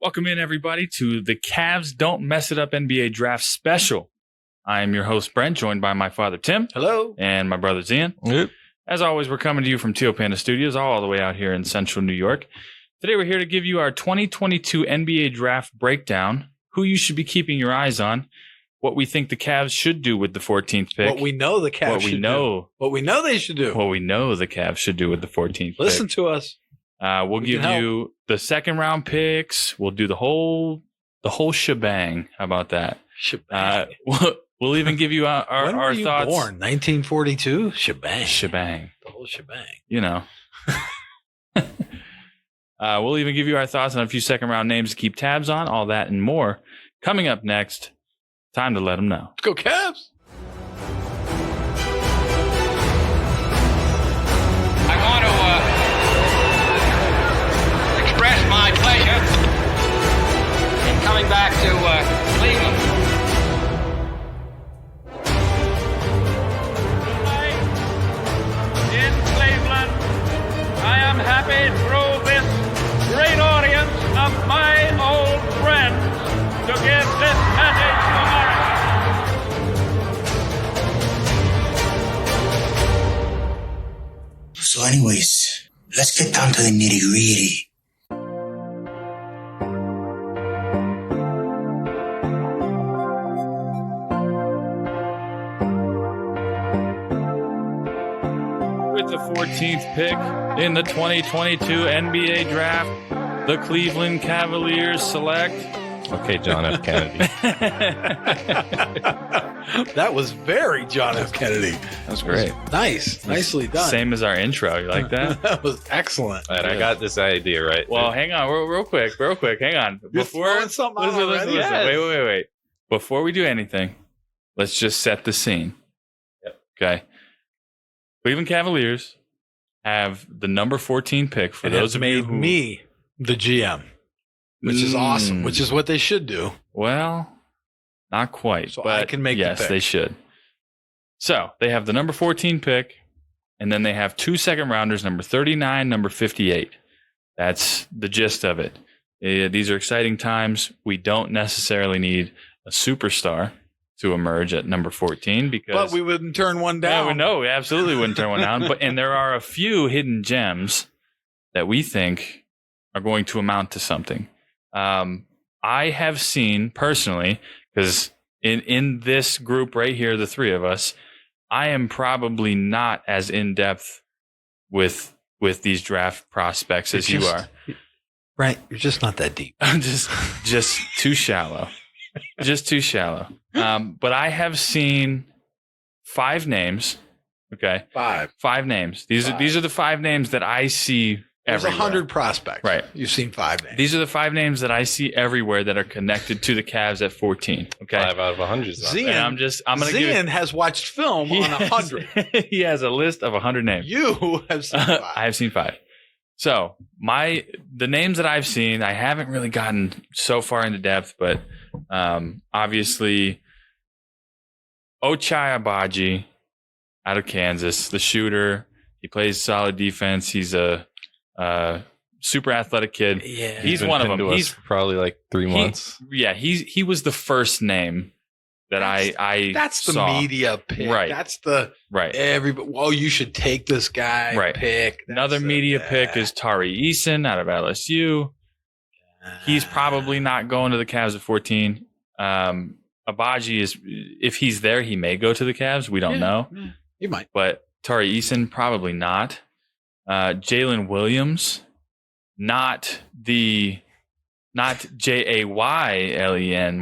Welcome in, everybody, to the Cavs Don't Mess It Up NBA Draft Special. I am your host, Brent, joined by my father, Tim. Hello. And my brother, Zian. Yep. As always, we're coming to you from Teal Panda Studios, all the way out here in central New York. Today, we're here to give you our 2022 NBA Draft breakdown, who you should be keeping your eyes on, what we think the Cavs should do with the 14th pick. What we know the Cavs should do. What we know they should do. What we know the Cavs should do with the 14th pick. Listen to us. We'll give you the second round picks. We'll do the whole shebang. How about that? Shebang. We'll even give you our when were you thoughts. Born 1942. Shebang. Shebang. The whole shebang. You know. We'll even give you our thoughts on a few second round names to keep tabs on. All that and more coming up next. Time to let them know. Let's go Cavs. I want to express my pleasure in coming back to Cleveland. Tonight in Cleveland, I am happy through this great audience of my old friends to give this message to America. So anyways, let's get down to the nitty-gritty. With the 14th pick in the 2022 NBA Draft, the Cleveland Cavaliers select... Okay, John F. Kennedy. That was very John F. Kennedy. That was great. Nice. Nicely done. Same as our intro. You like that? That was excellent. All right, I got this idea right. Well, hang on, real quick. Hang on. You're throwing something out already? Listen. Wait. Before we do anything, let's just set the scene. Yep. Okay. Cleveland Cavaliers have the number 14 pick for And those have of you made who... me the GM, which is awesome, which is what they should do. Well, not quite. So but I can make the yes, pick. they should. So they have the number 14 pick, and then they have 2 second rounders, number 39, number 58. That's the gist of it. These are exciting times. We don't necessarily need a superstar to emerge at number 14 because... But we wouldn't turn one down. No, we absolutely wouldn't turn one down. And there are a few hidden gems that we think are going to amount to something. I have seen personally, because in this group right here, the three of us, I am probably not as in depth with these draft prospects as you are. Right, you're just not that deep. I'm just too shallow. Just too shallow. But I have seen 5 names. Okay, 5 names. These are the 5 names that I see. There's everywhere. 100 prospects. Right. You've seen 5 names. These are the 5 names that I see everywhere that are connected to the Cavs at 14. Okay. 5 out of 100. Zian has watched film on 100. He has a list of 100 names. You have seen 5. I have seen 5. So the names that I've seen, I haven't really gotten so far into depth, but obviously Ochai Agbaji out of Kansas, the shooter. He plays solid defense. He's a super athletic kid. Yeah, he's one of them. He's probably like 3 months. He was the first name that I that's the saw. Media pick. Right. That's the right. Everybody. Well, you should take this guy. Right. Pick. Another media pick is Tari Eason out of LSU. He's probably not going to the Cavs at 14. Agbaji is, if he's there, he may go to the Cavs. We don't know. Yeah, he might. But Tari Eason, probably not. Jalen Williams, not Jaylen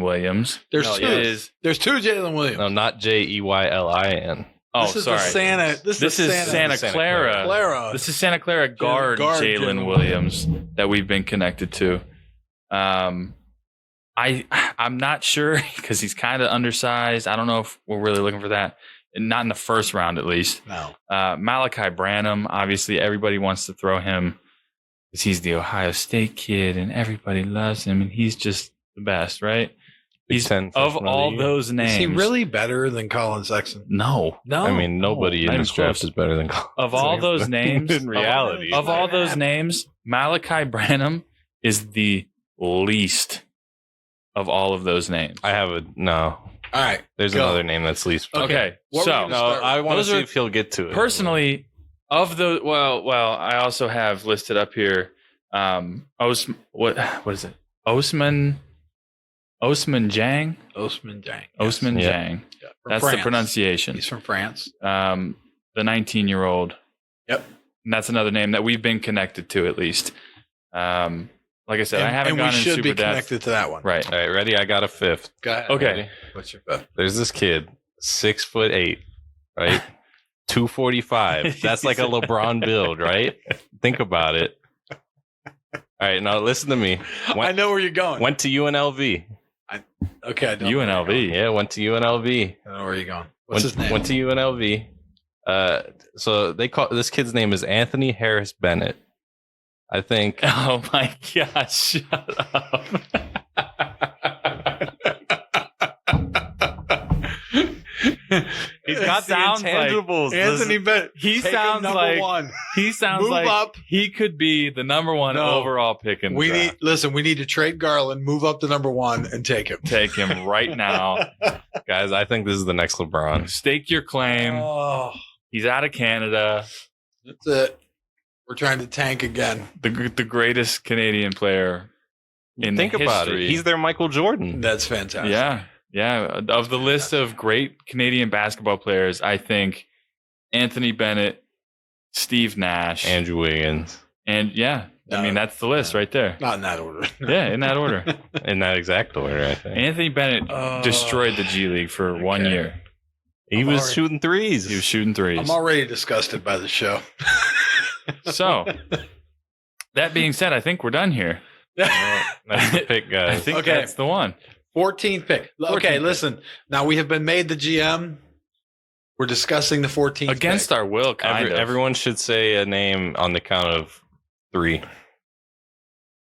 Williams. There's No, two. it is. There's 2 Jalen Williams. No, not Jeylin. Oh, This is sorry. the Santa. This is Santa Clara. Clara. This is Santa Clara guard Jalen Williams that we've been connected to. I'm not sure because he's kind of undersized. I don't know if we're really looking for that. Not in the first round, at least. No. Malachi Branham, obviously, everybody wants to throw him because he's the Ohio State kid and everybody loves him and he's just the best, right? He's 10 of all those names. Is he really better than Colin Sexton? No. I mean, nobody not in this even draft close. is better than Colin. Of all those names, in reality. of all those names, Malachi Branham is the least of all of those names. I have a no. All right. There's Go. another name that's least. Okay, What were so you gonna No, start I with? want to Those see are- if he'll get to it. personally, of the well, I also have listed up here. What is it? Osman Jang. Osman Jang. Osman Yeah. Jang. Yeah, from That's France. the pronunciation. He's from France. The 19-year-old. Yep. And that's another name that we've been connected to at least. Like I said, I haven't and gone we in should super be depth. connected to that one. Right. All right, ready? I got a fifth. Go ahead. Okay. Ready? What's your fifth? There's this kid, 6'8", right? 245. That's like a LeBron build, right? Think about it. All right, now listen to me. I know where you're going. Went to UNLV. Okay. I don't know where you're UNLV. going. Yeah, went to UNLV. I know where you're going. What's his name? Went to UNLV. So they call this kid's name is Anthony Harris Bennett. I think. Oh my gosh! Shut up. He's It got the sounds like intangibles. Anthony Bennett. He Take him sounds number like one. he sounds Move like up. he could be the number one No. overall pick in the We draft. we need to trade Garland, move up to number one, and take him. Take him right now. Guys, I think this is the next LeBron. Stake your claim. Oh, He's out of Canada. that's it. We're trying to tank again. The greatest Canadian player in Think about history. it. He's their Michael Jordan. That's fantastic. Yeah. Of the list of great Canadian basketball players, I think Anthony Bennett, Steve Nash, Andrew Wiggins. and I mean that's the list right there. Not in that order. Yeah, in that order. In that exact order, I think. Anthony Bennett destroyed the G League for 1 okay. year. He I'm was already- shooting threes. He was shooting threes. I'm already disgusted by the show. So, that being said, I think we're done here. That's the pick, I guys. think Okay. that's the one. 14th pick. 14th Okay, pick. listen. Now we have been made the GM. We're discussing the 14th Against pick. our will, kind of. Everyone should say a name on the count of 3.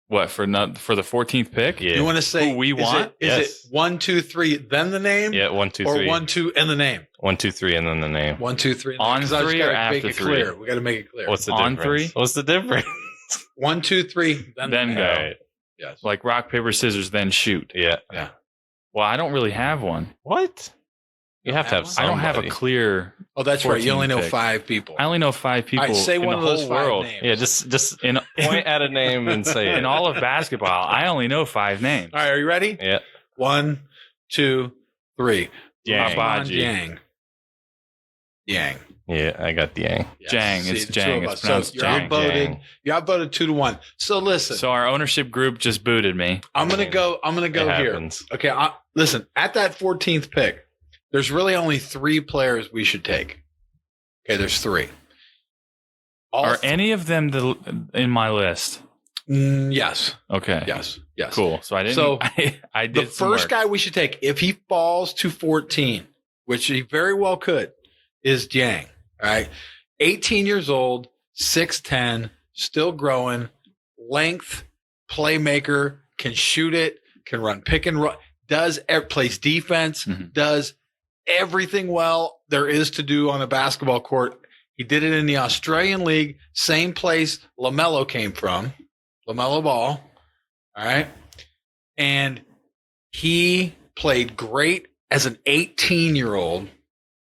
What, for the 14th pick? Yeah. You want to say Who we want? Is Yes. it 1, 2, 3, then the name? Yeah, 1, 2, Or 3. 1, 2, and the name? 1, 2, 3, and then the name. 1, 2, 3. On 'cause I just 3 gotta or after make it 3? clear. We got to make it clear. What's the On difference? 3? What's the difference? 1, 2, 3, then Then the go. name. All right. Yes. Like rock, paper, scissors, then shoot. Yeah. Yeah. Well, I don't really have one. What? You have to have I I don't have a somebody. clear. Oh, that's right. You only know 14th pick. 5 people. I only know 5 people All right, say in one the of those whole 5 world. names. Yeah, just In, point at a name and say it. in all of basketball, I only know 5 names. All right, are you ready? Yeah. 1, 2, 3. Yang. Rahman Babaji. Yang. Yang. Yeah, I got the Yang. Yes. Jang. See, It's the Jang. two of It's us. pronounced So you're Jang. outvoted. Jang. You outvoted 2-1. So listen, So our ownership group just booted me. I'm gonna go It here. happens. Okay, listen. At that 14th pick, there's really only 3 players we should take. Okay, there's 3. Are any of them in my list? Yes, Okay. yes, yes. Cool. So I didn't. So, I The did some first work. guy we should take, if he falls to 14, which he very well could, is Yang. All right, 18 years old, 6'10", still growing, length, playmaker, can shoot it, can run pick and roll, plays defense, Mhm. does everything well there is to do on a basketball court. He did it in the Australian League, same place LaMelo came from, LaMelo Ball. All right. And he played great as an 18-year-old.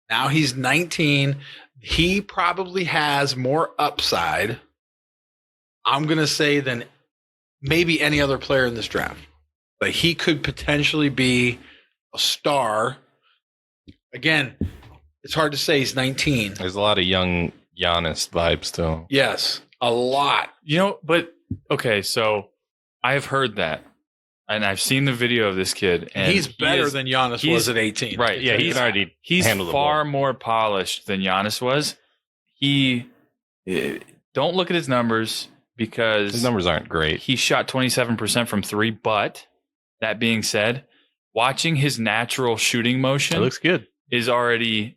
Now he's 19. He probably has more upside, I'm going to say, than maybe any other player in this draft. But he could potentially be a star. Again, it's hard to say. He's 19. There's a lot of young Giannis vibes to him. Yes, a lot. But okay. So I have heard that, and I've seen the video of this kid, and He's better than Giannis he's- was at 18. right. Yeah, He can already he's handle the far ball. more polished than Giannis was. Don't look at his numbers because His numbers aren't great. he shot 27% from 3. But that being said, watching his natural shooting It motion looks good. he's already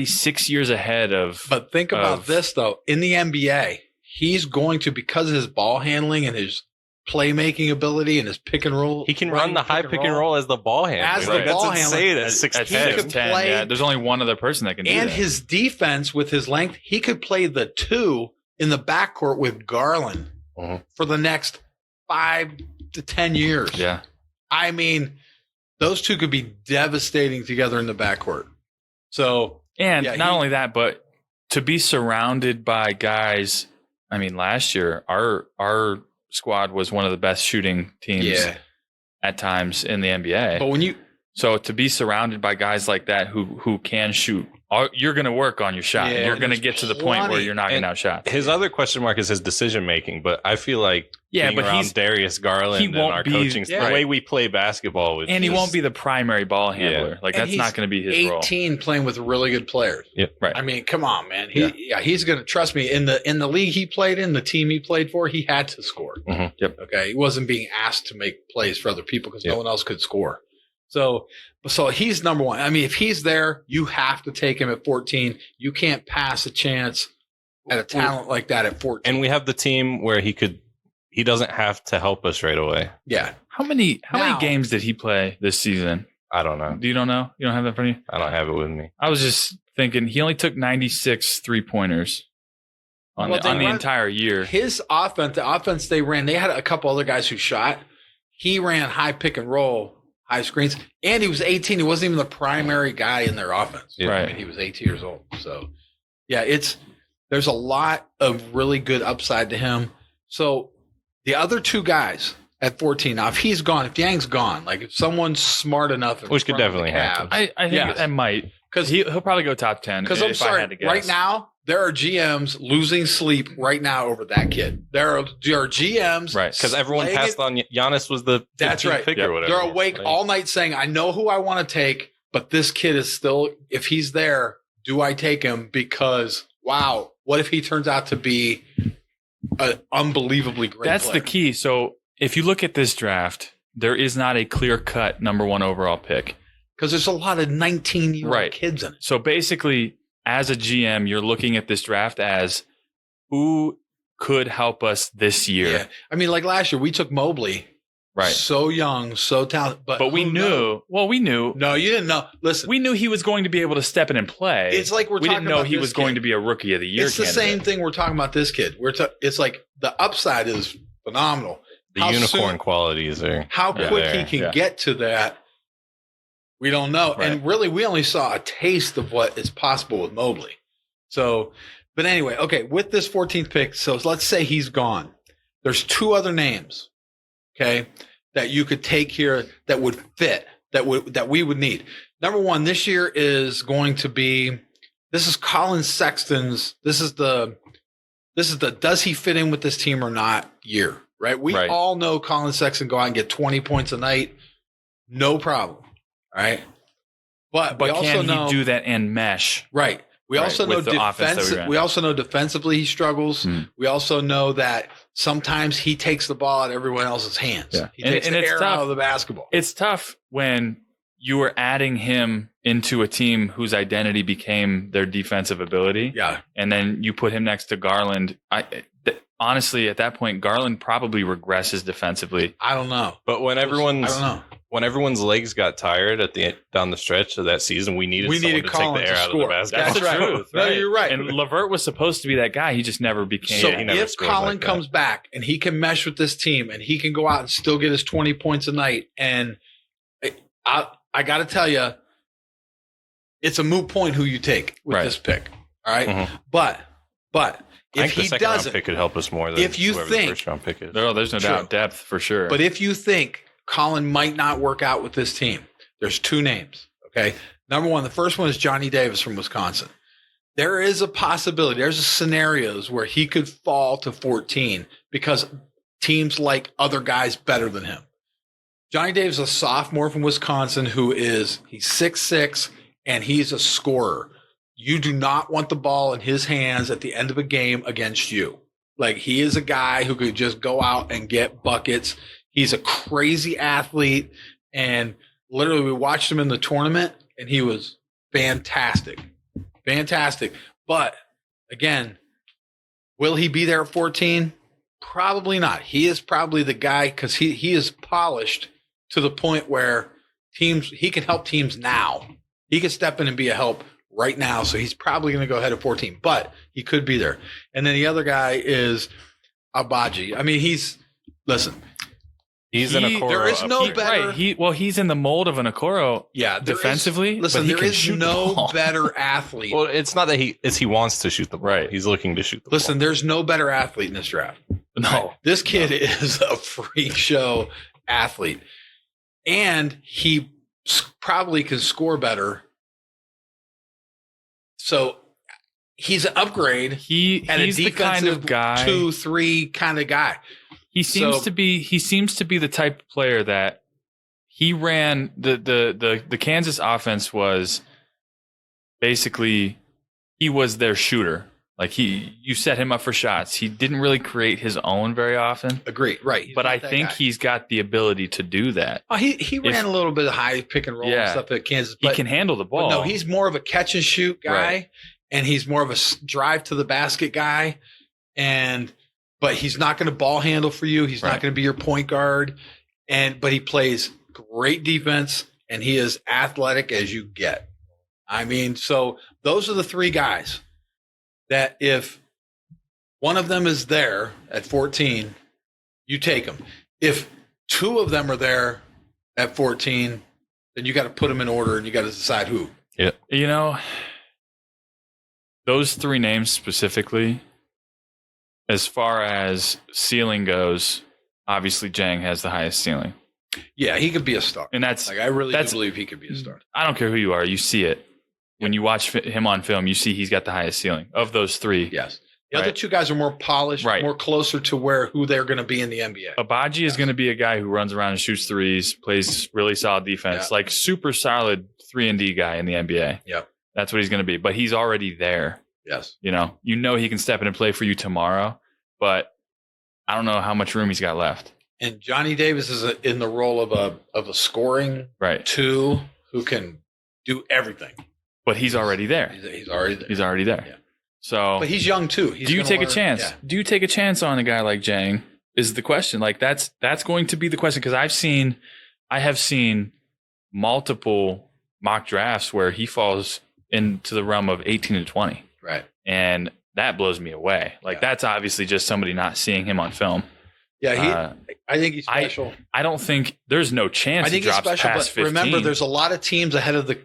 6 years ahead of. But think about of- this, though. In the NBA, he's going to, because of his ball handling and his playmaking ability and his pick and roll. He can run the high pick and roll as the ball handler. As the Like, that's ball insane. handler. That's at 6'10". could 6'10", play- yeah, there's only one other person that can do And that. his defense with his length, he could play the 2 in the backcourt with Garland Mhm. for the next 5 to 10 years. Yeah. I mean, those two could be devastating together in the backcourt. So, And yeah, not only that, but to be surrounded by guys. I mean, last year our squad was one of the best shooting teams at times in the NBA. But so to be surrounded by guys like that who can shoot, you're going to work on your shot. Yeah, You're going to get to the point where you're knocking out shots. His other question mark is his decision making, but I feel like being around Darius Garland and our coaching, the way we play basketball, and he won't be the primary ball handler. Like that's not going to be his role. 18 playing with really good players. Yep. Right. I mean, come on, man. He's going to trust me in the league he played in, the team he played for. He had to score. Mm-hmm. Yep. Okay, he wasn't being asked to make plays for other people because no one else could score. So he's number one. I mean, if he's there, you have to take him at 14. You can't pass a chance at a talent like that at 14. And we have the team where he doesn't have to help us right away. Yeah. How many games did he play this season? I don't know. You don't know? You don't have that in front of you? I don't have it with me. I was just thinking he only took 96 3-pointers on the entire year. His offense, the offense they ran, they had a couple other guys who shot. He ran high pick and roll, high screens, and he was 18. He wasn't even the primary guy in their offense. Yeah. Right. I mean, he was 18 years old. So, yeah, there's a lot of really good upside to him. So the other two guys at 14, now if he's gone, if Yang's gone, like if someone's smart enough, which could definitely happen. I think that might, because he'll probably go top 10. Because I'm sorry, right now there are GMs losing sleep right now over that kid. There are GMs, right? Because everyone passed on Giannis was the that's right pick or whatever. They're awake all night saying, "I know who I want to take, but this kid is still. If he's there, do I take him? Because wow, what if he turns out to be an unbelievably great? That's player? the key. So if you look at this draft, there is not a clear-cut number one overall pick because there's a lot of 19-year-old kids in it. So basically, as a GM, you're looking at this draft as who could help us this year. Yeah. I mean, like last year, we took Mobley. Right. So young, so talented. But we knew. Well, we knew. No, you didn't know. Listen. We knew he was going to be able to step in and play. It's like we didn't know he was going to be a rookie of the year. It's the same thing we're talking about this kid. It's like the upside is phenomenal. The unicorn qualities are. How quick he can get to that, we don't know. Right. And really, we only saw a taste of what is possible with Mobley. So, but anyway, okay, with this 14th pick, so let's say he's gone. There's two other names, okay, that you could take here that would fit, that we would need. Number one, this year is going to be, this is Colin Sexton's, this is the does he fit in with this team or not year, right? We all know Colin Sexton go out and get 20 points a night, no problem. All right. But we also know he do that and mesh? Right. We also know we also know defensively he struggles. We also know that sometimes he takes the ball out of everyone else's hands. Yeah. He takes the air out of the basketball. It's tough when you were adding him into a team whose identity became their defensive ability. Yeah. And then you put him next to Garland. Honestly, at that point, Garland probably regresses defensively. I don't know. But when everyone's legs got tired down the stretch of that season, we needed someone to take the air out of the basketball. That's the truth. No, you're right. And LeVert was supposed to be that guy. He just never became. So if Colin comes back and he can mesh with this team and he can go out and still get his 20 points a night, and I got to tell you, it's a moot point who you take with this pick. All right. Mm-hmm. But if he doesn't, round pick could help us more than if you think the first round pick is. No, there's no doubt depth for sure. But if you think Colin might not work out with this team, there's two names. Okay. Number one, the first one is Johnny Davis from Wisconsin. There is a possibility. There's scenarios where he could fall to 14 because teams like other guys better than him. Johnny Davis is a sophomore from Wisconsin he's 6'6", and he's a scorer. You do not want the ball in his hands at the end of a game against you. Like, he is a guy who could just go out and get buckets. He's a crazy athlete, and literally we watched him in the tournament, and he was fantastic. Fantastic. But, again, will he be there at 14? Probably not. He is probably the guy because he is polished to the point where he can help teams now. He can step in and be a help right now, so he's probably going to go ahead at 14, but he could be there. And then the other guy is Abaji. I mean, listen, He's an Okoro. There is no upgrade. better. Right. He's in the mold of an Okoro. Yeah, there is- defensively. listen, but he there can is shoot the no ball. better athlete. Well, it's not that he wants to shoot the ball. Right. He's looking to shoot the Listen, ball. there's no better athlete in this draft. No. This kid is a freak show athlete, and he probably can score better. So he's an upgrade He's and a the kind of defensive guy. 2-3 kind of guy. He seems So- to be. He seems to be the type of player that he ran. The Kansas offense was basically he was their shooter. Like you set him up for shots. He didn't really create his own very often. Agreed, right? He's But not I that think guy. he's got the ability to do that. Oh, he ran a little bit of high pick and roll and Yeah. stuff at Kansas. He But, can handle the but ball. no, he's more of a catch and shoot guy, Right. and he's more of a drive to the basket guy. But he's not going to ball handle for you. He's not Right. going to be your point guard. But he plays great defense, and he is athletic as you get. I mean, so those are the three guys that if one of them is there at 14, you take them. If two of them are there at 14, then you got to put them in order and you got to decide who. You know, those three names specifically, as far as ceiling goes, obviously Jang has the highest ceiling. Yeah, he could be a star. And that's, Like I really do that's- believe he could be a star. I don't care who you are, you see it. When you watch him on film, you see he's got the highest ceiling of those three. Yes. The other Right. two guys are more polished, Right. more closer to who they're going to be in the NBA. Abaji is going to be a guy who runs around and shoots threes, plays really solid defense, Yeah. like super solid 3-and-D guy in the NBA. Yep. That's what he's going to be. But he's already there. Yes. You know he can step in and play for you tomorrow, but I don't know how much room he's got left. And Johnny Davis is in the role of a scoring Right. two who can do everything. But he's already there. He's already there. He's already there. Yeah. So But he's young too. He's do you gonna take a learn- chance? Yeah. Do you take a chance on a guy like Jang? Is the question. Like that's going to be the question because I have seen multiple mock drafts where he falls into the realm of 18 and 20. Right. And that blows me away. Like Yeah. that's obviously just somebody not seeing him on film. Yeah, I think he's special. I don't think there's no chance I think he he's drops special, past but 15. remember, there's a lot of teams ahead of the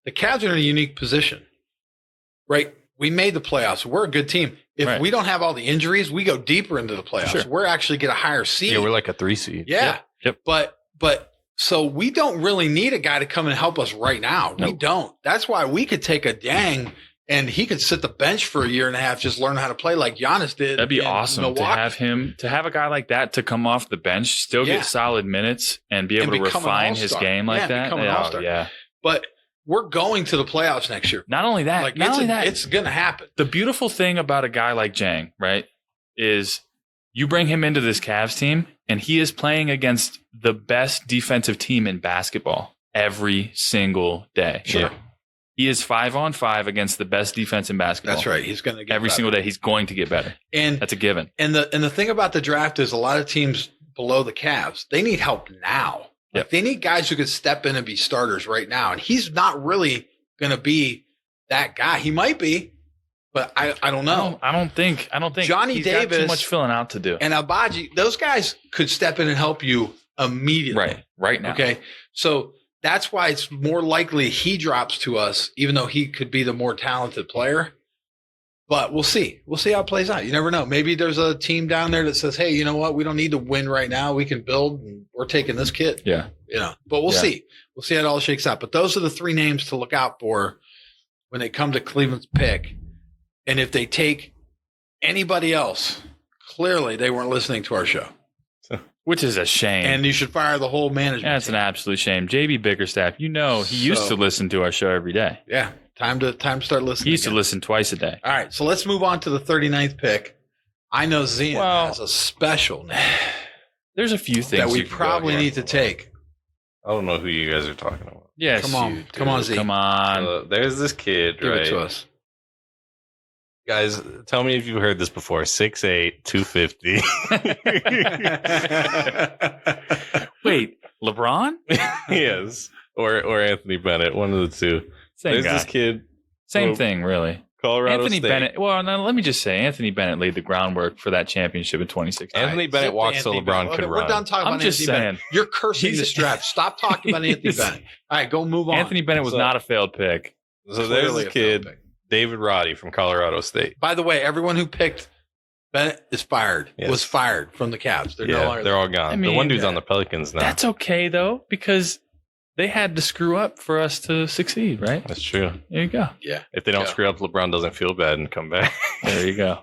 Cavs are in a unique position, right? We made the playoffs. We're a good team. If Right. we don't have all the injuries, we go deeper into the playoffs. Sure. We're actually get a higher seed. Yeah, we're like a 3 seed. Yeah. Yep. But so we don't really need a guy to come and help us right now. We Nope. don't. That's why we could take a Dang and he could sit the bench for a year and a half, just learn how to play like Giannis did. That'd be in awesome Milwaukee. to have a guy like that to come off the bench, still Yeah. get solid minutes, and be And able to become an refine his all-star. game Yeah, like that. become an all-star. Yeah. But we're going to the playoffs next year. Not only that, Like it's going to happen. the beautiful thing about a guy like Jang, right, is you bring him into this Cavs team, and he is playing against the best defensive team in basketball every single day. Sure. Yeah. He is 5-on-5 against the best defense in basketball. That's right. He's going to get Every better. single day, he's going to get better. And That's a given. the thing about the draft is a lot of teams below the Cavs, they need help now. Like Yep. they need guys who could step in and be starters right now. And he's not really going to be that guy. He might be, but I don't know. I don't think Johnny he's got too Davis- much filling out to do. And Abaji, those guys could step in and help you immediately. Right now. Okay. So that's why it's more likely he drops to us, even though he could be the more talented player. But we'll see. We'll see how it plays out. You never know. Maybe there's a team down there that says, hey, you know what? We don't need to win right now. We can build and we're taking this kid. Yeah. But we'll Yeah. see. We'll see how it all shakes out. But those are the three names to look out for when they come to Cleveland's pick. And if they take anybody else, clearly they weren't listening to our show. Which is a shame. And you should fire the whole management. That's an absolute shame. JB Bickerstaff, he used So- to listen to our show every day. Yeah. Time to start listening. He used to again. listen twice a day. All right, so let's move on to the 39th pick. I know Zian Well- has a special name There's a few things that we you can go probably here. need to take. I don't know who you guys are talking about. Yes, Come on. you Come on, do. Z. Come on. There's this kid, Give right? it to us. Guys, tell me if you've heard this before. 6'8", 250. Wait, LeBron? Yes. Or Anthony Bennett, one of the two. Same There's guy. this kid. Same Well, thing, really. Colorado Anthony State. Bennett. Well, now let me just say, Anthony Bennett laid the groundwork for that championship in 2016. Anthony Bennett walked so LeBron could We're run. done talking I'm about just Anthony saying. Bennett. You're cursing He's- this draft. Stop talking about Anthony Bennett. All right, go move on. Anthony Bennett was So- not a failed pick. So there's Clearly a a kid, failed pick. David Roddy from Colorado State. By the way, everyone who picked Bennett is fired. Yes. Was fired from the Cavs. They're no Yeah, longer. they're all gone. I The mean, one dude's on the Pelicans now. That's okay though, because they had to screw up for us to succeed, right? That's true. There you go. Yeah. If they don't Yeah. screw up, LeBron doesn't feel bad and come back. There you go.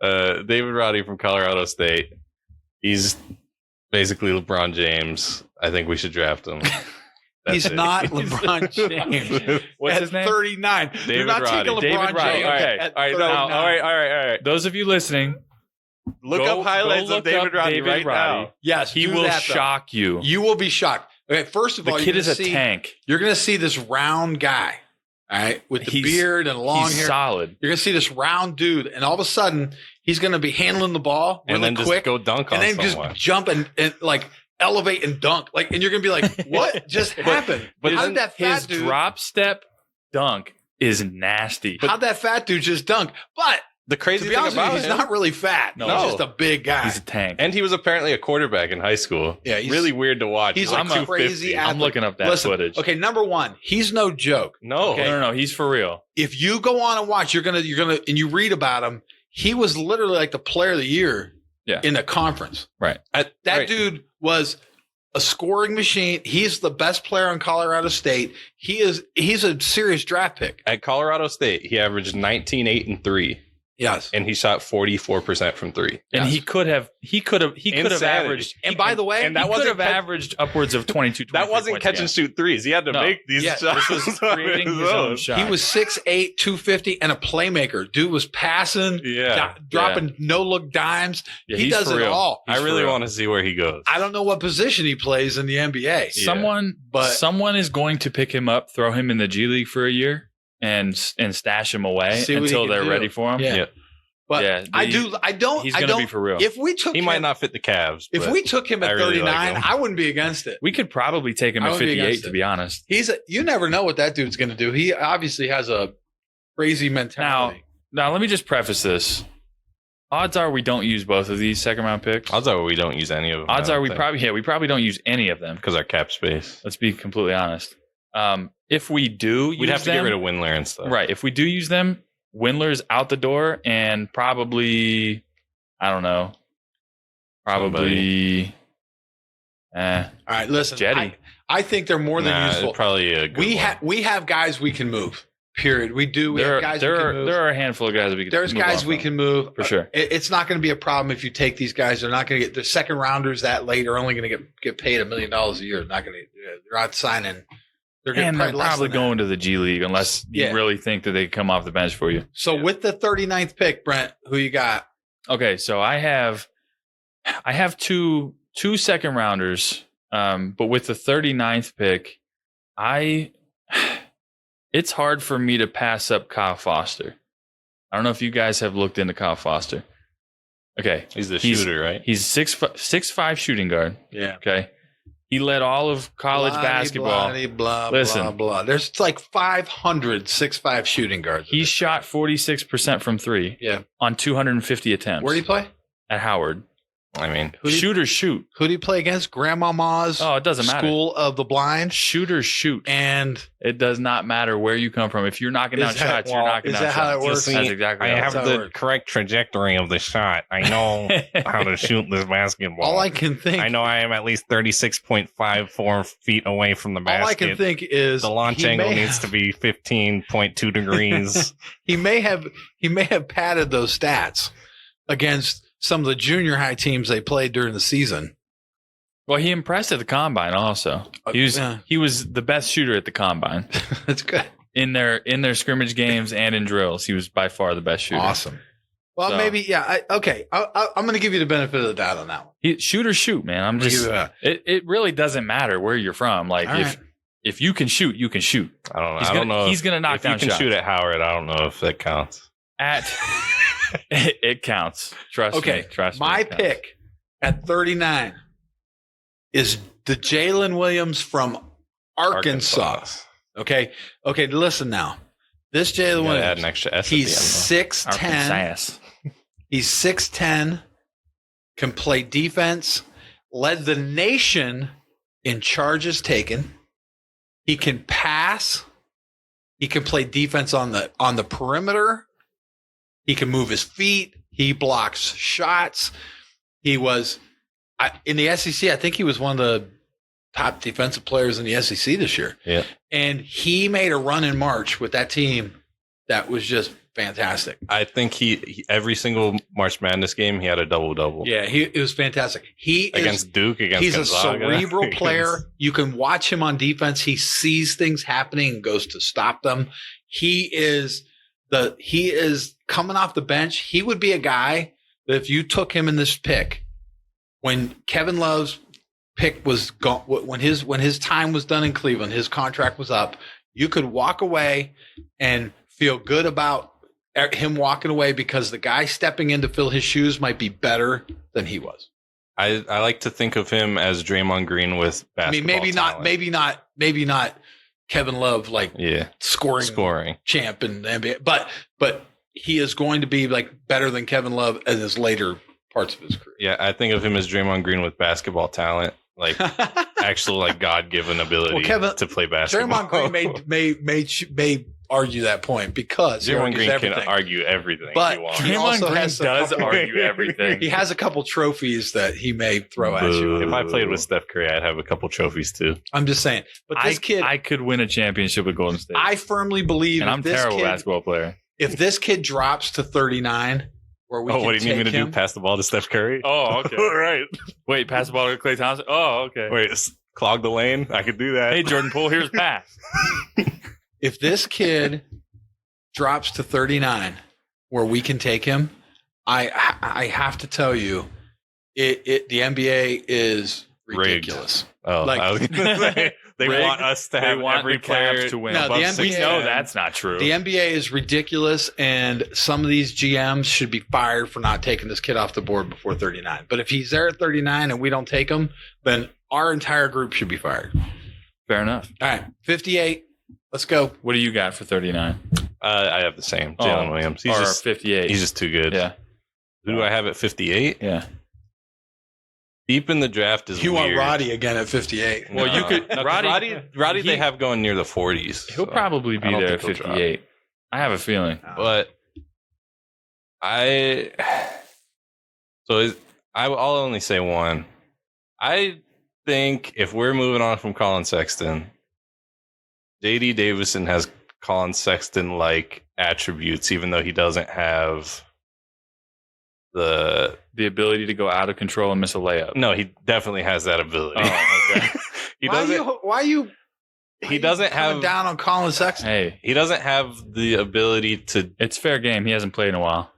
David Roddy from Colorado State. He's basically LeBron James. I think we should draft him. He's That's it. not LeBron James. What's at his name? 39. You're David not Roddy. taking LeBron David Roddy. James. Okay. at All right, 39. now, all right. Those of you listening, Look Go- up highlights go of look David up Roddy David right Roddy. now. Yes, he do will that, though. shock you. You will be shocked. Okay, first of The all, kid you're is gonna a see, tank. You're going to see this round guy, all right, with the He's- beard and long He's hair. solid. You're going to see this round dude, and all of a sudden, he's going to be handling the ball really And then just quick, go dunk on and then someone. just jump and like elevate and dunk. Like, and you're going to be like, what just happened? but How then did that fat His dude? drop step dunk is nasty. How'd that fat dude just dunk? But The to crazy be thing honest with about you, he's him, not really fat. No. He's just a big guy. He's a tank. and he was apparently a quarterback in high school. Yeah, he's- really weird to watch. he's like like a 250. crazy I'm athlete. looking up that Listen, footage. Okay, number one, he's no joke. No, No, he's for real. If you go on and watch, you're gonna, and you read about him. He was literally like the player of the year Yeah. in the conference. Right. That Right. dude was a scoring machine. He's the best player on Colorado State. He's a serious draft pick. at Colorado State, he averaged 19, 8, and 3, Yes. and he shot 44% from 3. And Yes. he could have Insanity. averaged. And by the way, and that he could wasn't have catch- averaged upwards of 22. That wasn't catch and shoot threes. He had to No. make these Yeah, shots. This was on creating his his own own. shot. he was 6'8", 250, and a playmaker. Dude was passing, Yeah. dropping no-look dimes. Yeah, he he's does for it real. all. I He's really for real. want to see where he goes. I don't know what position he plays in the NBA. Someone is going to pick him up, throw him in the G League for a year, and stash him away See what he until can they're do. ready for him. Yeah. Yeah. But Yeah, I he's don't. going to be for real. If we took He him, might not fit the Cavs. If but we took him I at really 39, like him. I wouldn't be against it. We could probably take him I at would be 58, against to it. be honest. You never know what that dude's going to do. He obviously has a crazy mentality. Now, let me just preface this. Odds are we don't use both of these second round picks. odds are we don't use any of them. Odds are we probably don't use any of them. because our cap space. Let's be completely honest. If we do, We'd have to get rid of Windler and stuff. Right. If we do use them, Windler's out the door, and probably, I don't know, All right, listen. Jetty. I think they're more than useful. Probably a good one. We have guys we can move. Period. We do. We have guys we can move. There are a handful of guys we can. There's move guys on we from. can move For sure. It's not going to be a problem if you take these guys. They're not going to get the second rounders that late are only going to get paid $1 million a year. They're not going to. They're not signing. They're getting And they're less probably than that. going to the G League unless Yeah. you really think that they can come off the bench for you. So with the 39th pick, Brent, who you got? Okay, so I have two second rounders, but with the 39th pick, it's hard for me to pass up Kyle Foster. I don't know if you guys have looked into Kyle Foster. Okay, He's the shooter, right? he's 6'5" shooting guard. Yeah. Okay, he led all of college basketball. Blah, Listen. blah, blah. There's like 500 6'5" shooting guards. He shot 46% from three Yeah. on 250 attempts. Where do you play? At Howard. I mean, Shooters shoot. Who do you play against? Grandmama's Oh, it doesn't matter. School of the Blind. Shooters shoot. And It does not matter where you come from. If you're knocking down Is that- shots, you're knocking is down that how shots. it works? That's exactly I how have how it the works. correct trajectory of the shot. I know how to shoot this basketball. all I can think, I know I am at least 36.54 feet away from the basket. all I can think is the launch he angle may needs to be 15.2 degrees. He may have padded those stats against some of the junior high teams they played during the season. Well, he impressed at the combine also. Yeah. He was the best shooter at the combine. That's good. In their scrimmage games and in drills, he was by far the best shooter. Awesome. Well, So- maybe, yeah. Okay. I'm going to give you the benefit of the doubt on that one. Shooters shoot, man. I'm I'm gonna give just you that. it really doesn't matter where you're from. Like All right. if you can shoot, you can shoot. I don't know. He's I don't gonna- know. he's gonna knock if down you can shots. shoot at Howard. I don't know if that counts. It counts. Trust me. Okay. Trust me. My it counts. pick at 39 is the Jalen Williams from Arkansas. Okay. Okay. Listen now. This Jalen Gotta add Williams, an extra S. he's at the end, 6'10". Arkansas. He's 6'10", can play defense, led the nation in charges taken. He can pass. He can play defense on the perimeter. He can move his feet. He blocks shots. He was in the SEC. I think he was one of the top defensive players in the SEC this year. Yeah. And he made a run in March with that team that was just fantastic. I think he every single March Madness game he had a double-double. Yeah, it was fantastic. Against Duke, against he's Gonzaga, a cerebral against- player. You can watch him on defense. He sees things happening and goes to stop them. He is coming off the bench. He would be a guy that if you took him in this pick, when Kevin Love's pick was gone, when his time was done in Cleveland, his contract was up, you could walk away and feel good about him walking away because the guy stepping in to fill his shoes might be better than he was. I like to think of him as Draymond Green with basketball. I mean, maybe not Kevin Love scoring champ in the NBA, but he is going to be like better than Kevin Love in his later parts of his career. Yeah, I think of him as Draymond Green with basketball talent, like actual like God-given ability to play basketball. Draymond Green may argue that point because Draymond Green can argue everything but he wants. he also does argue everything. He has a couple trophies that he may throw at you. If I played with Steph Curry, I'd have a couple trophies too. I'm just saying. But this kid, I could win a championship with Golden State. I firmly believe, and I'm a terrible basketball player. If this kid drops to 39, where we what do you need me to do? Pass the ball to Steph Curry? Oh, okay. All right. Wait, pass the ball to Klay Thompson? Oh, okay. Wait, clog the lane? I could do that. Hey, Jordan Poole, here's pass. If this kid drops to 39, where we can take him, I have to tell you, the NBA is ridiculous. Oh, like, I was gonna say, they want us to have every player to win. No, we know that's not true. The NBA is ridiculous, and some of these GMs should be fired for not taking this kid off the board before 39. But if he's there at 39 and we don't take him, then our entire group should be fired. Fair enough. All right, 58. Let's go. What do you got for 39? I have the same. Jalen Williams. He's just 58. He's just too good. Yeah. Who do I have at 58? Yeah. Deep in the draft is You weird. want Roddy again at 58. Well, you could. No, Roddy they have going near the 40s. He'll probably be there at 58. I have a feeling. But I'll only say one. I think if we're moving on from Colin Sexton, J.D. Davison has Colin Sexton-like attributes, even though he doesn't have the ability to go out of control and miss a layup. No, he definitely has that ability. Oh, okay. He doesn't have down on Colin Sexton. Hey, he doesn't have the ability to. It's fair game. He hasn't played in a while.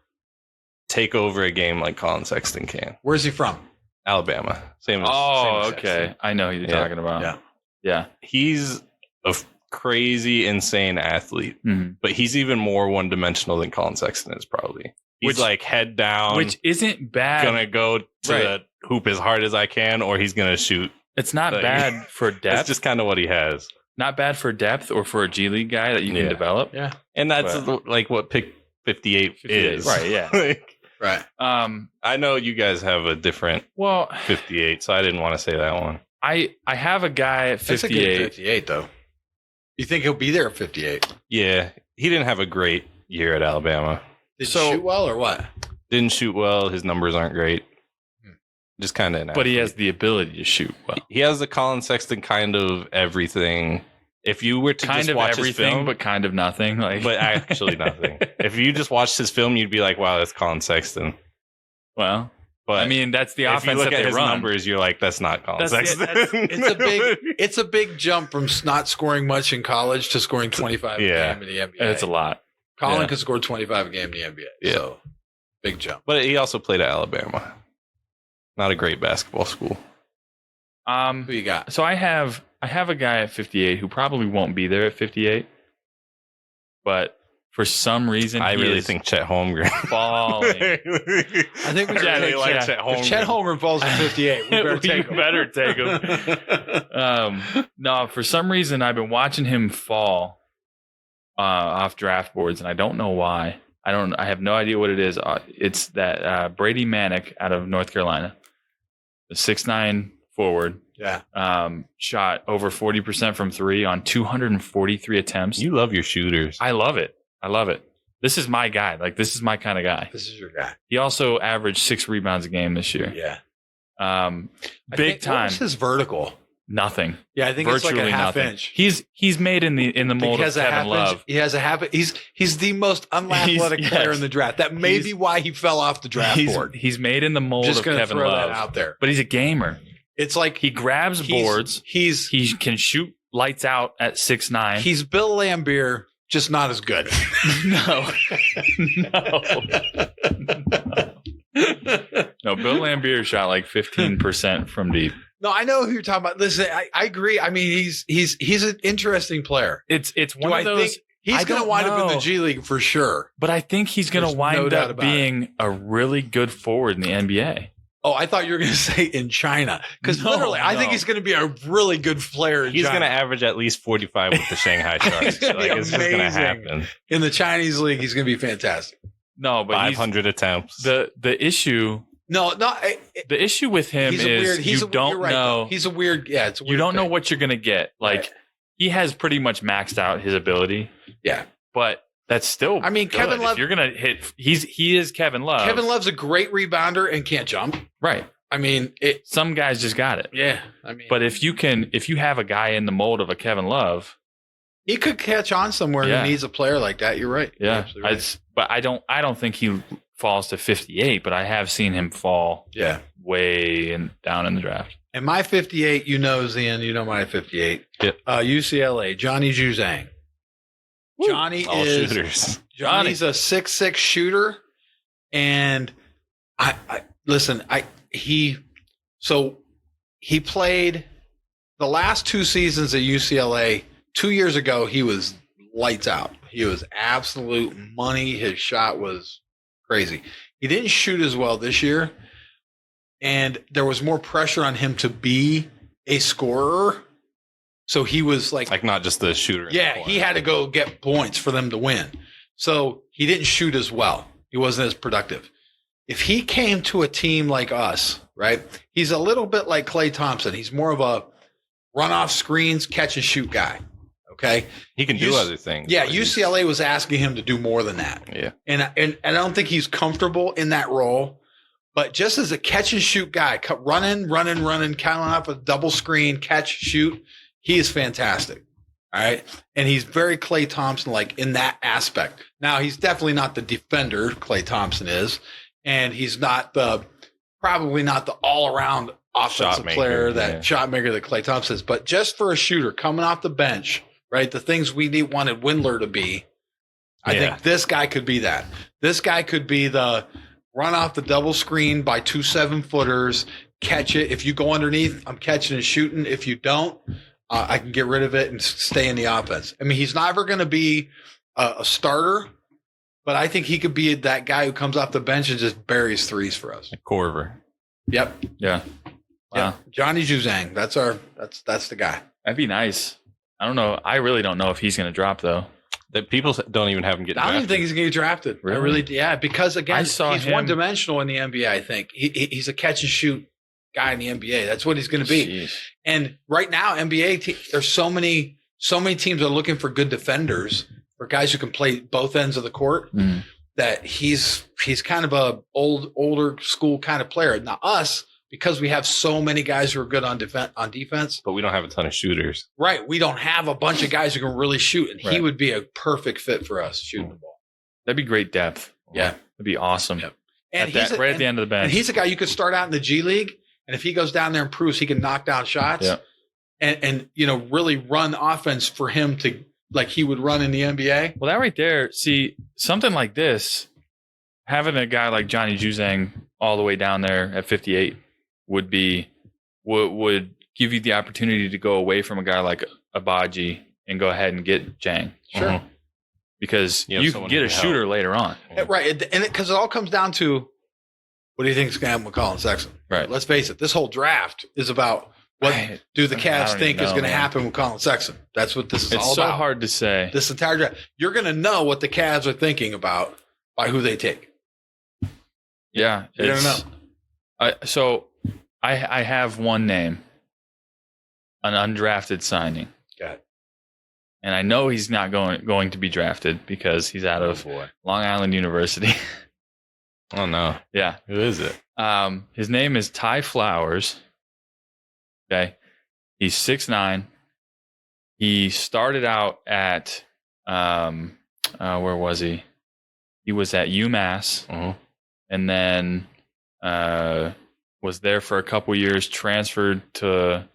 Take over a game like Colin Sexton can. Where's he from? Alabama. Same as okay. Sexton. I know who you're talking about. Yeah. He's a crazy, insane athlete, but he's even more one-dimensional than Colin Sexton is probably. He's like head down, which isn't bad. Gonna go to the hoop as hard as I can, or he's gonna shoot. It's not bad for depth. It's just kind of what he has. Not bad for depth or for a G League guy that you can develop. Yeah, and that's like what pick 58 is. Right. Yeah. Right. I know you guys have a different 58, so I didn't want to say that one. I have a guy at 58. That's a good 58 though. You think he'll be there at 58? Yeah, he didn't have a great year at Alabama. Did he shoot well or what? Didn't shoot well. His numbers aren't great. Just kind of. But he has the ability to shoot well. He has the Colin Sexton kind of everything. If you were to kind just of watch everything, his film, but kind of nothing, but actually nothing. If you just watched his film, you'd be like, "Wow, that's Colin Sexton." Well, but I mean, that's the offense. If you look that at his run. numbers, you're like, "That's not Colin Sexton." It's a big jump from not scoring much in college to scoring 25 a game in the NBA. It's a lot. Colin can score 25 a game in the NBA. Yeah. So big jump. But he also played at Alabama. Not a great basketball school. Who you got? So I have a guy at 58 who probably won't be there at 58, but for some reason I really think Chet Holmgren falling. I think we really like Chet Holmgren. If Chet Holmgren falls at 58, we better take him. No, for some reason I've been watching him fall off draft boards, and I don't know why. I have no idea what it is. It's that Brady Manick out of North Carolina, the 6'9" forward. Yeah. Shot over 40% from three on 243 attempts. You love your shooters. I love it. This is my guy. Like, this is my kind of guy. This is your guy. He also averaged 6 rebounds a game this year. Yeah. Big time. What's his vertical? Nothing. Yeah, I think Virtually it's like a half nothing. inch. He's made in the mold of Kevin Love. He has a half. He's the most unathletic player in the draft. That may be why he fell off the draft board. He's made in the mold Just of gonna Kevin throw Love. that out there. But he's a gamer. It's like He grabs boards. He can shoot lights out at 6'9". He's Bill Laimbeer, just not as good. No. No, Bill Laimbeer shot like 15% from deep. No, I know who you're talking about. Listen, I agree. I mean, he's an interesting player. It's one Do of I those. think he's going to wind up in the G League for sure? But I think he's going There's to no wind doubt up about being a really good forward in the NBA. Oh, I thought you were going to say in China, because literally, I think he's going to be a really good player. He's going to average at least 45 with the Shanghai Sharks. gonna be Like, it's just going to amazing. happen. In the Chinese league. He's going to be fantastic. No, but 500 attempts. the issue the issue with him he's is a weird. you don't you're right, know. though. He's a weird. Yeah, it's a weird You don't know thing. what you're going to get. Like, Right. he has pretty much maxed out his ability. Yeah. But that's still I mean, good. Kevin Love- If you're going to hit he is Kevin Love. Kevin Love's a great rebounder and can't jump. Right. I mean, Some guys just got it. yeah. I mean, But if you have a guy in the mold of a Kevin Love, he could catch on somewhere. Yeah. He needs a player like that. You're right. You're yeah. absolutely right. But I don't think he falls to 58, but I have seen him fall Yeah. way down in the draft. And my 58, Zian, you know my 58. Yep. UCLA, Johnny Juzang. Johnny All is shooters. Johnny's a 6'6" shooter, and I listen. He played the last 2 seasons at UCLA. 2 years ago, he was lights out. He was absolute money. His shot was crazy. He didn't shoot as well this year, and there was more pressure on him to be a scorer. So he was like Not just the shooter. in the yeah, corner. he had to go get points for them to win. So he didn't shoot as well. He wasn't as productive. If he came to a team like us, right, he's a little bit like Klay Thompson. He's more of a run off screens, catch and shoot guy. Okay. He can do other things. Yeah, but he's- UCLA was asking him to do more than that. Yeah. And I don't think he's comfortable in that role. But just as a catch and shoot guy, running, counting off a double screen, catch, shoot, he is fantastic. All right. And he's very Klay Thompson like in that aspect. Now, he's definitely not the defender Klay Thompson is. And he's probably not the all around offensive Shot maker, player, shot maker that Klay Thompson is. But just for a shooter coming off the bench, right? The things we wanted Windler to be. I think this guy could be that. This guy could be the run off the double screen by 2 7-footers, catch it. If you go underneath, I'm catching and shooting. If you don't, I can get rid of it and stay in the offense. I mean, he's never going to be a starter, but I think he could be that guy who comes off the bench and just buries threes for us. Corver. Yep. Yeah. Wow. Yep. Johnny Juzang. That's the guy. That'd be nice. I don't know. I really don't know if he's going to drop though. That people don't even have him getting I don't even drafted. think he's going to get drafted. Really? Yeah, because again, I saw he's him- one-dimensional in the NBA. I think he's a catch and shoot guy in the NBA. That's what he's going to be. Jeez. And right now, there's so many teams that are looking for good defenders, for guys who can play both ends of the court. Mm. That he's kind of a older school kind of player. Now us, because we have so many guys who are good on defense, But we don't have a ton of shooters. right? We don't have a bunch of guys who can really shoot, and he Right. would be a perfect fit for us shooting the ball. That'd be great depth. Yeah. That'd be awesome. Yep. At the end of the bench. And he's a guy you could start out in the G League, and if he goes down there and proves he can knock down shots, Yeah. and really run offense for him to like he would run in the NBA. Well, that right there, see, something like this, having a guy like Johnny Juzang all the way down there at 58 would give you the opportunity to go away from a guy like Abaji and go ahead and get Jang. Sure. Mhm. Because You have you can someone get who a can shooter help. later on. Right, and because it all comes down to what do you think is going to happen with Colin Sexton? Right. Let's face it, this whole draft is about What do the I Cavs don't think even is know, going to man. happen with Colin Sexton? That's what this is It's all so about. hard to say. This entire draft. You're going to know what the Cavs are thinking about by who they take. Yeah, You're going to know. I have one name, an undrafted signing. Got it. And I know he's not going to be drafted because he's out of Long Island University. Oh no. Yeah. Who is it? His name is Ty Flowers. Okay. He's 6'9". He started out at where was he? He was at UMass, and then was there for a couple years, transferred to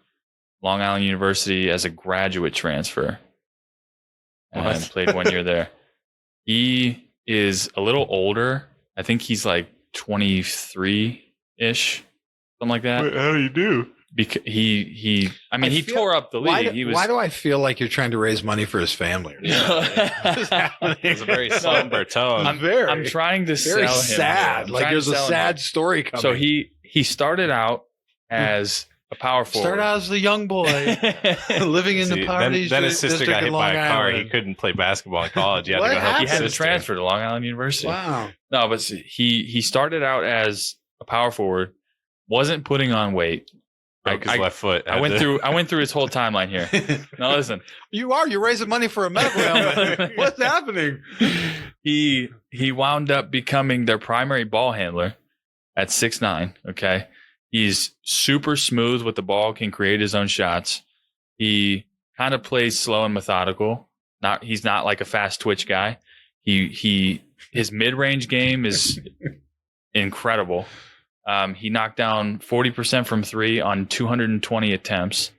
Long Island University as a graduate transfer. And played 1 year there. He is a little older. I think he's like 23-ish, something like that. How do you do? Because he tore up the league. Why do I feel like you're trying to raise money for his family? It's a very somber tone. I'm trying to very sell him. sad. Like there's a sad story coming. So he started out as a power forward. Started out as a young boy living in the poverty. Then his sister got hit by a car. He couldn't play basketball in college. He had to go help He his had to sister. transfer to Long Island University. Wow. No, but he started out as a power forward, wasn't putting on weight. Broke his left foot. I went through his whole timeline here. Now listen. You're raising money for a medical helmet. What's happening? He wound up becoming their primary ball handler at 6'9". Okay. He's super smooth with the ball, can create his own shots. He kind of plays slow and methodical. He's not like a fast twitch guy. His mid-range game is incredible. He knocked down 40% from three on 220 attempts.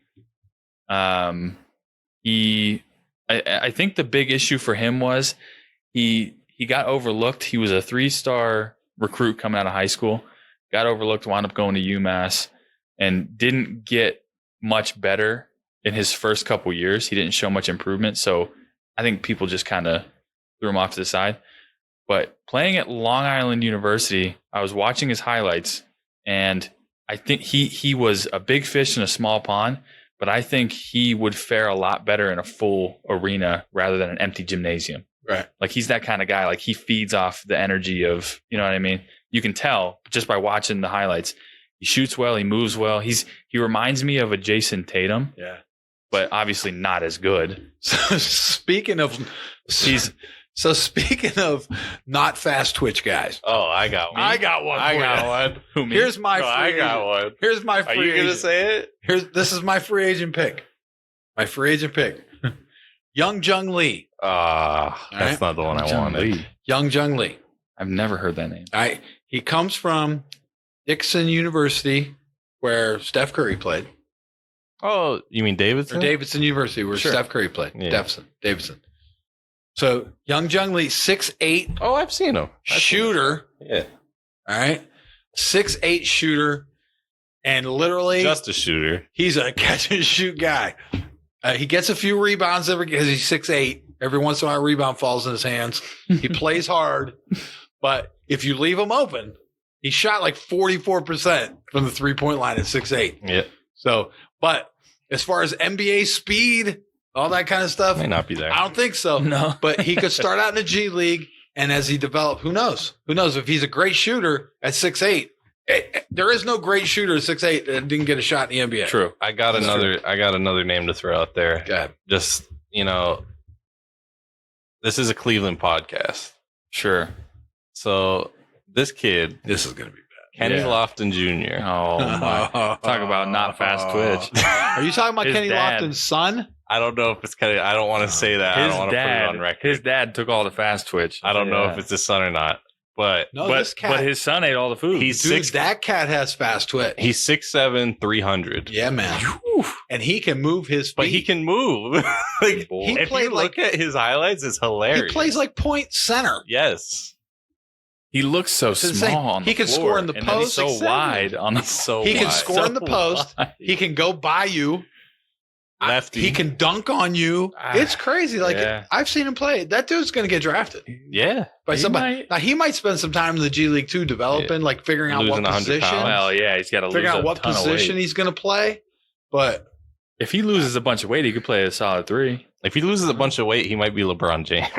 I think the big issue for him was he got overlooked. He was a 3-star recruit coming out of high school. Got overlooked, wound up going to UMass, and didn't get much better in his first couple years. He didn't show much improvement. So I think people just kind of threw him off to the side. But playing at Long Island University, I was watching his highlights, and I think he was a big fish in a small pond, but I think he would fare a lot better in a full arena rather than an empty gymnasium. Right. Like he's that kind of guy. Like he feeds off the energy of, you know what I mean? You can tell just by watching the highlights. He shoots well. He moves well. He reminds me of a Jason Tatum. Yeah. But obviously not as good. So speaking of not fast twitch guys. Oh, I got one. I got one. I got one. Who, me? Here's my free I got agent. one. Here's my free Are you agent. gonna say it? This is my free agent pick. My free agent pick. Young Jung Lee. That's not the one I wanted. Young Jung Lee. I've never heard that name. He comes from Dixon University, where Steph Curry played. Oh, you mean Davidson? Or Davidson University, where Sure. Steph Curry played. Yeah. Davidson. So Young Jung Lee, 6'8" Oh, I've seen him. shooter. Yeah. All right. 6'8" shooter. And literally, Just a shooter. he's a catch and shoot guy. He gets a few rebounds because he's 6'8". Every once in a while, a rebound falls in his hands. He plays hard. But if you leave him open, he shot like 44% from the 3-point line at 6'8". Yeah. So, but as far as NBA speed, all that kind of stuff, May not be there. I don't think so. No. But he could start out in the G League, and as he developed, who knows? Who knows if he's a great shooter at 6'8"? There is no great shooter at 6'8" that didn't get a shot in the NBA. True. I got another name to throw out there. Go ahead. Just, this is a Cleveland podcast. Sure. So this kid, This is going to be Kenny Yeah. Lofton Jr. Oh my. bad. Talk about not fast twitch. Are you talking about His Kenny dad. Lofton's son? I don't know if it's Kenny. I don't want to say that. I don't want to put it on record. His dad took all the fast twitch. I don't know if it's his son or not. But No, but, this cat. but his son ate all the food. he's Dude, that cat has fast twitch. he's 6'7", 300. Yeah, man. And he can move his feet. But he can move. Like, Boy. He if played you look at his highlights, it's hilarious. He plays like point center. Yes. He looks so It's insane. small on the He can floor, score in the and then he's post, so 6'7". wide on the So He can wide. score in the post. wide. He can go by you. Lefty. He can dunk on you. It's crazy. Like Yeah. I've seen him play. That dude's going to get drafted Yeah. by He somebody. might. Now he might spend some time in the G League too, developing, like figuring out Losing what 100 position, pounds. Well, yeah, he's got to lose figuring a out what ton of position weight. he's going to play. But If he loses a bunch of weight, he could play a solid 3. If he loses a bunch of weight, he might be LeBron James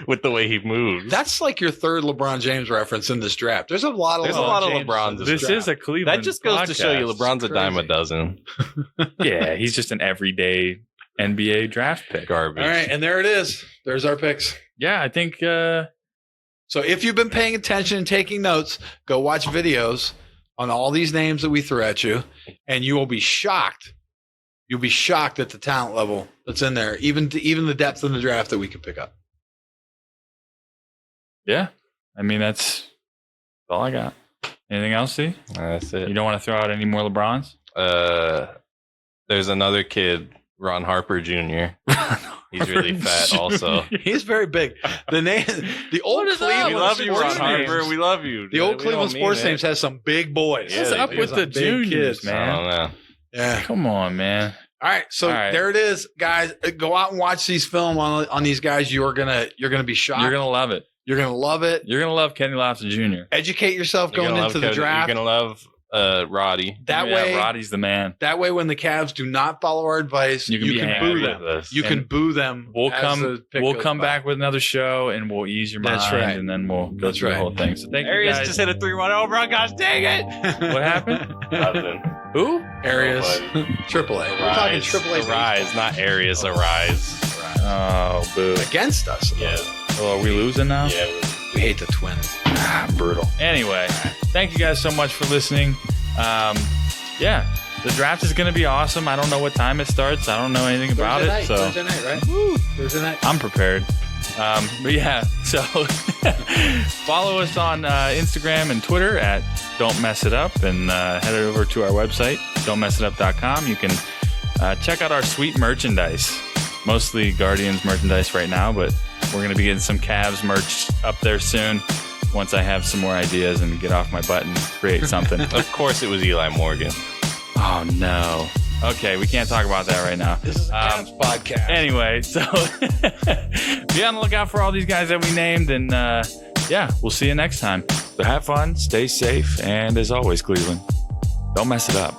with the way he moves. that's like your third LeBron James reference in this draft. There's a lot of There's LeBron a lot of James LeBrons in in This draft. is a Cleveland. That just goes to show you podcast. LeBron's a dime a Crazy. dozen. Yeah, he's just an everyday NBA draft pick. Garbage. All right, and there it is. There's our picks. Yeah, I think So if you've been paying attention and taking notes, go watch videos on all these names that we threw at you, and you will be shocked. You'll be shocked at the talent level that's in there, even the depth in the draft that we could pick up. yeah. I mean that's all I got. Anything else, see? That's it. You don't want to throw out any more LeBrons? There's another kid, Ron Harper Jr. He's really fat also. He's very big. The name, the old is up? Cleveland We love you, sports Ron names- Harper. We love you. The old We Cleveland don't mean sports it. names has some big boys. Yeah, What's they up do. with Some the big juniors, kids. I man? don't know. Yeah. Come on, man. All right. So All right. there it is, guys. Go out and watch these film on these guys. You're gonna be shocked. You're gonna love it. You're gonna love it. You're gonna love Kenny Lofton Jr. Educate yourself You're going gonna into love the Kevin- draft. You're gonna love Roddy. That Yeah, way, Roddy's the man. that way, when the Cavs do not follow our advice, You can be boo angry them. with us. You can And boo them. We'll as come. the pick We'll goes come by. back with another show, and we'll ease your That's mind, right. and then we'll go That's through the right. whole thing. So thank you Arias guys. just hit a 3-1 over. Oh, gosh, dang it. What happened? Nothing. Who? Arias, Triple A. We're talking Arise. Triple A Arise, not Arias. Arise. Oh, boo. against us. Yeah. Oh, are we losing now? Yeah. We hate the Twins. Brutal. Anyway, thank you guys so much for listening. Yeah, the draft is going to be awesome. I don't know what time it starts. I don't know anything about it. So Thursday night, right? Thursday night. I'm prepared. But yeah, so follow us on Instagram and Twitter at Don't Mess It Up, and head over to our website, don'tmessitup.com. You can check out our sweet merchandise, mostly Guardians merchandise right now, but we're going to be getting some Cavs merch up there soon once I have some more ideas and get off my butt and create something. Of course, it was Eli Morgan. Oh, no. Okay, we can't talk about that right now. This is a Cavs podcast. Anyway, so be on the lookout for all these guys that we named, and yeah, we'll see you next time. So have fun, stay safe, and as always, Cleveland, don't mess it up.